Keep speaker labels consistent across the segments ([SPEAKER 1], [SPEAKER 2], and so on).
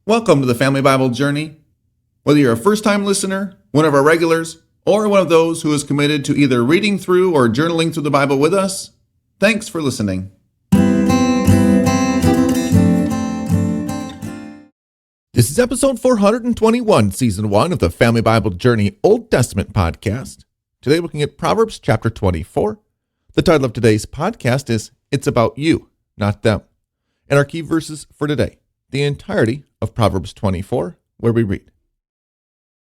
[SPEAKER 1] Welcome to the Family Bible Journey. Whether you're a first-time listener, one of our regulars, or one of those who is committed to either reading through or journaling through the Bible with us, thanks for listening. This is episode 421, season 1 of the Family Bible Journey Old Testament podcast. Today looking at Proverbs chapter 24. The title of today's podcast is It's About You, Not Them. And our key verses for today, the entirety of Proverbs 24, where we read,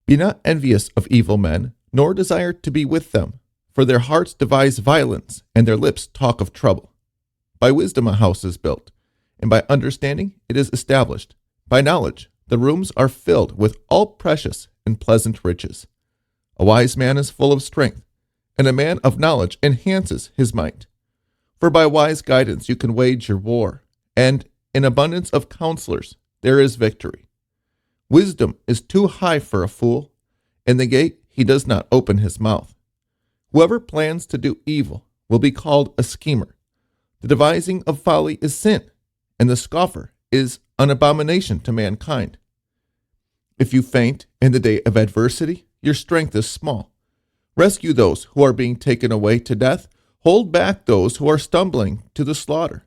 [SPEAKER 1] Be not envious of evil men, nor desire to be with them, for their hearts devise violence, and their lips talk of trouble. By wisdom a house is built, and by understanding it is established. By knowledge the rooms are filled with all precious and pleasant riches. A wise man is full of strength, and a man of knowledge enhances his might. For by wise guidance you can wage your war, and in abundance of counselors there is victory. Wisdom is too high for a fool. In the gate he does not open his mouth. Whoever plans to do evil will be called a schemer. The devising of folly is sin, and the scoffer is an abomination to mankind. If you faint in the day of adversity, your strength is small. Rescue those who are being taken away to death. Hold back those who are stumbling to the slaughter.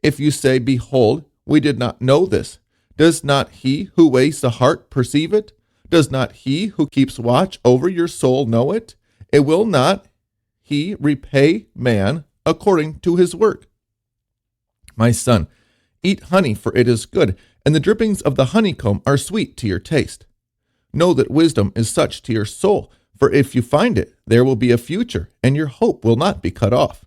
[SPEAKER 1] If you say, Behold, we did not know this, does not he who weighs the heart perceive it? Does not he who keeps watch over your soul know it? It will not he repay man according to his work? My son, eat honey, for it is good, and the drippings of the honeycomb are sweet to your taste. Know that wisdom is such to your soul, for if you find it, there will be a future, and your hope will not be cut off.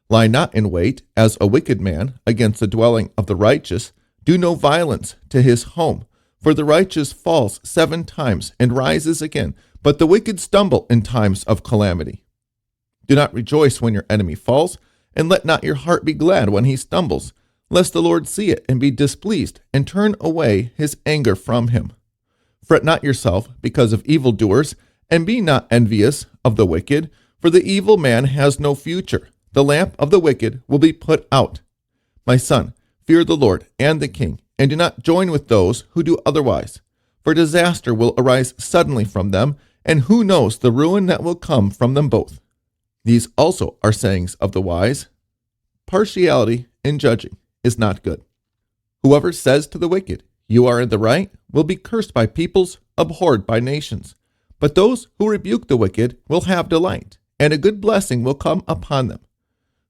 [SPEAKER 1] Lie not in wait, as a wicked man, against the dwelling of the righteous. Do no violence to his home, for the righteous falls 7 times and rises again, but the wicked stumble in times of calamity. Do not rejoice when your enemy falls, and let not your heart be glad when he stumbles, lest the Lord see it and be displeased, and turn away his anger from him. Fret not yourself because of evildoers, and be not envious of the wicked, for the evil man has no future. The lamp of the wicked will be put out. My son, fear the Lord and the king, and do not join with those who do otherwise, for disaster will arise suddenly from them, and who knows the ruin that will come from them both. These also are sayings of the wise. Partiality in judging is not good. Whoever says to the wicked, You are in the right, will be cursed by peoples, abhorred by nations. But those who rebuke the wicked will have delight, and a good blessing will come upon them.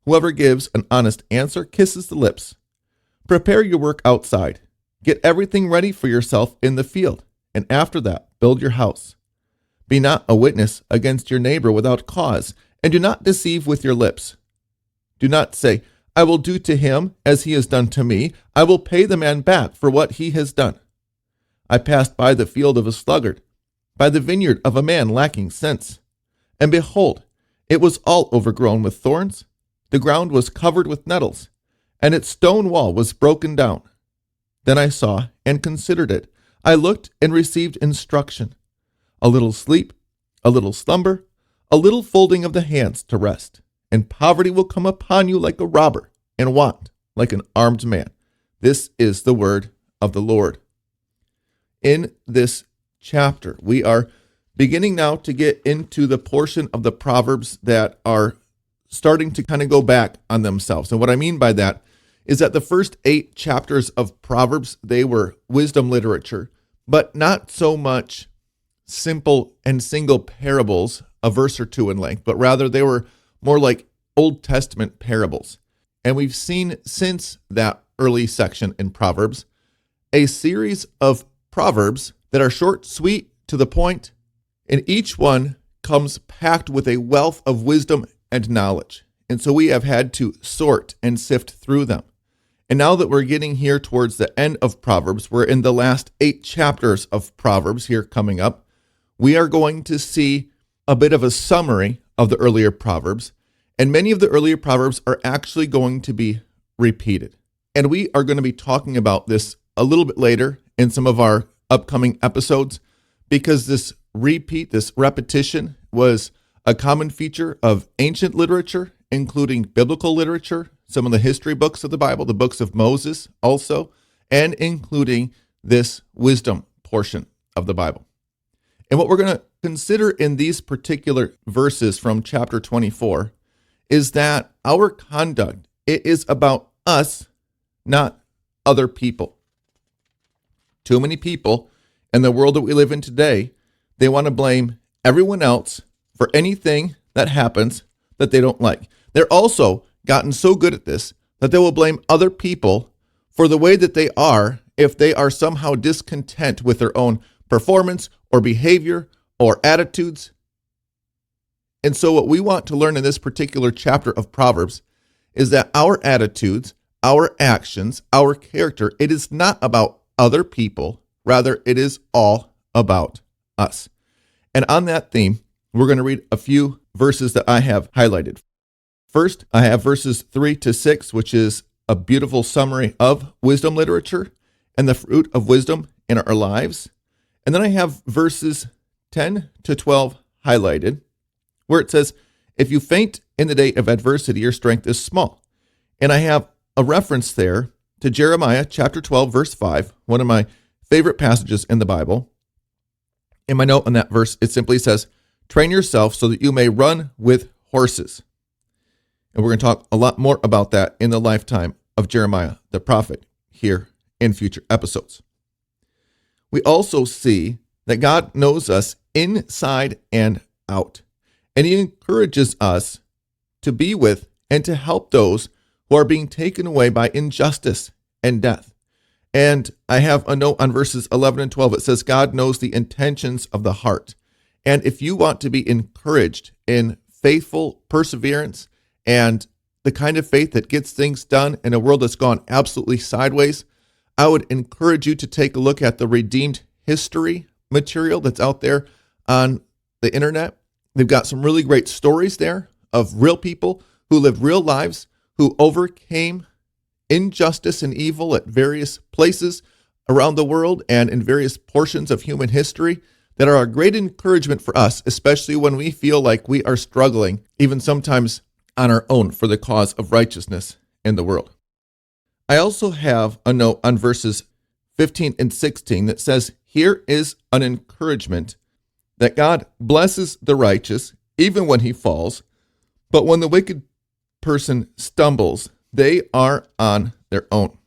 [SPEAKER 1] Whoever gives an honest answer kisses the lips. Prepare your work outside. Get everything ready for yourself in the field, and after that, build your house. Be not a witness against your neighbor without cause, and do not deceive with your lips. Do not say, I will do to him as he has done to me. I will pay the man back for what he has done. I passed by the field of a sluggard, by the vineyard of a man lacking sense. And behold, it was all overgrown with thorns. The ground was covered with nettles, and its stone wall was broken down. Then I saw and considered it. I looked and received instruction. A little sleep, a little slumber, a little folding of the hands to rest, and poverty will come upon you like a robber, and want like an armed man. This is the word of the Lord. In this chapter, we are beginning now to get into the portion of the Proverbs that are starting to kind of go back on themselves. And what I mean by that is that the first 8 chapters of Proverbs, they were wisdom literature, but not so much simple and single parables, a verse or 2 in length, but rather they were more like Old Testament parables. And we've seen since that early section in Proverbs, a series of Proverbs that are short, sweet, to the point, and each one comes packed with a wealth of wisdom and knowledge. And so we have had to sort and sift through them. And now that we're getting here towards the end of Proverbs, we're in the last 8 chapters of Proverbs here coming up, we are going to see a bit of a summary of the earlier Proverbs. And many of the earlier Proverbs are actually going to be repeated. And we are going to be talking about this a little bit later in some of our upcoming episodes, because this repeat, this repetition was a common feature of ancient literature, including biblical literature, some of the history books of the Bible, the books of Moses also, and including this wisdom portion of the Bible. And what we're going to consider in these particular verses from chapter 24 is that our conduct, it is about us, not other people. Too many people in the world that we live in today, they want to blame everyone else for anything that happens that they don't like. They're also gotten so good at this that they will blame other people for the way that they are if they are somehow discontent with their own performance or behavior or attitudes. And so what we want to learn in this particular chapter of Proverbs is that our attitudes, our actions, our character, it is not about other people. Rather, it is all about us. And on that theme, we're going to read a few verses that I have highlighted. First, I have verses 3-6, which is a beautiful summary of wisdom literature and the fruit of wisdom in our lives. And then I have verses 10-12 highlighted, where it says, if you faint in the day of adversity, your strength is small. And I have a reference there to Jeremiah chapter 12, verse 5, one of my favorite passages in the Bible. In my note on that verse, it simply says, train yourself so that you may run with horses. And we're going to talk a lot more about that in the lifetime of Jeremiah, the prophet, here in future episodes. We also see that God knows us inside and out, and he encourages us to be with and to help those who are being taken away by injustice and death. And I have a note on verses 11 and 12. It says, God knows the intentions of the heart. And if you want to be encouraged in faithful perseverance and the kind of faith that gets things done in a world that's gone absolutely sideways, I would encourage you to take a look at the Redeemed History material that's out there on the internet. They've got some really great stories there of real people who lived real lives, who overcame injustice and evil at various places around the world and in various portions of human history that are a great encouragement for us, especially when we feel like we are struggling, even sometimes on our own, for the cause of righteousness in the world. I also have a note on verses 15 and 16 that says, here is an encouragement that God blesses the righteous even when he falls, but when the wicked person stumbles, they are on their own.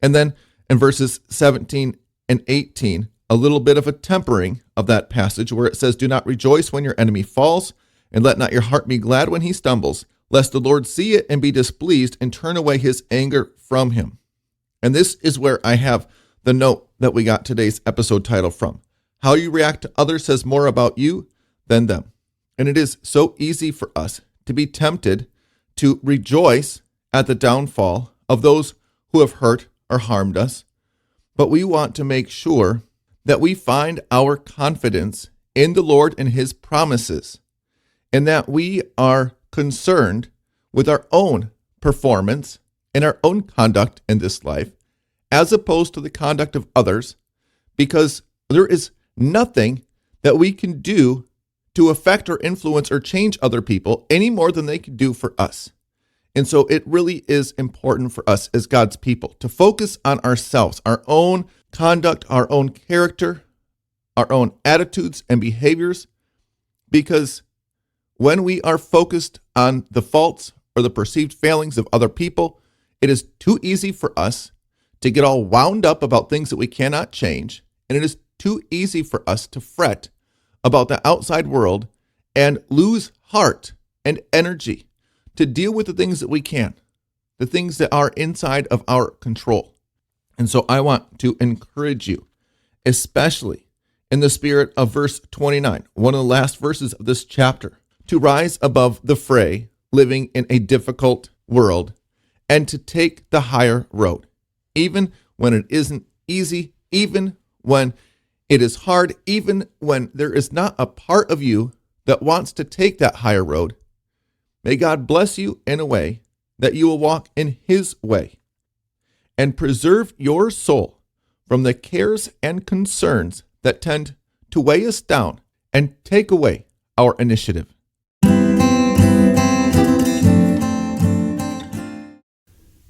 [SPEAKER 1] And then in verses 17 and 18, a little bit of a tempering of that passage where it says, do not rejoice when your enemy falls, and let not your heart be glad when he stumbles, lest the Lord see it and be displeased and turn away his anger from him. And this is where I have the note that we got today's episode title from. How you react to others says more about you than them. And it is so easy for us to be tempted to rejoice at the downfall of those who have hurt or harmed us. But we want to make sure that we find our confidence in the Lord and his promises, and that we are concerned with our own performance and our own conduct in this life, as opposed to the conduct of others, because there is nothing that we can do to affect or influence or change other people any more than they can do for us. And so it really is important for us as God's people to focus on ourselves, our own conduct, our own character, our own attitudes and behaviors, because when we are focused on the faults or the perceived failings of other people, it is too easy for us to get all wound up about things that we cannot change, and it is too easy for us to fret about the outside world and lose heart and energy to deal with the things that we can, the things that are inside of our control. And so I want to encourage you, especially in the spirit of verse 29, one of the last verses of this chapter, to rise above the fray, living in a difficult world, and to take the higher road, even when it isn't easy, even when it is hard, even when there is not a part of you that wants to take that higher road. May God bless you in a way that you will walk in his way and preserve your soul from the cares and concerns that tend to weigh us down and take away our initiative.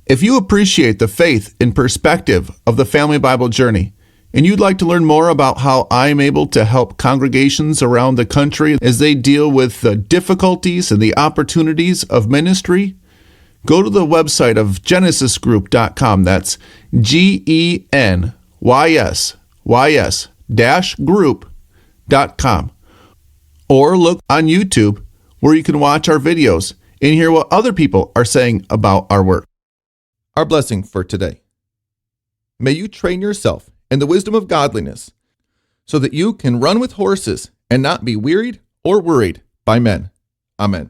[SPEAKER 1] If you appreciate the faith and perspective of the Family Bible Journey, and you'd like to learn more about how I'm able to help congregations around the country as they deal with the difficulties and the opportunities of ministry, go to the website of genesisgroup.com. That's GENYSYS-group.com. Or look on YouTube where you can watch our videos and hear what other people are saying about our work. Our blessing for today. May you train yourself in the wisdom of godliness so that you can run with horses and not be wearied or worried by men. Amen.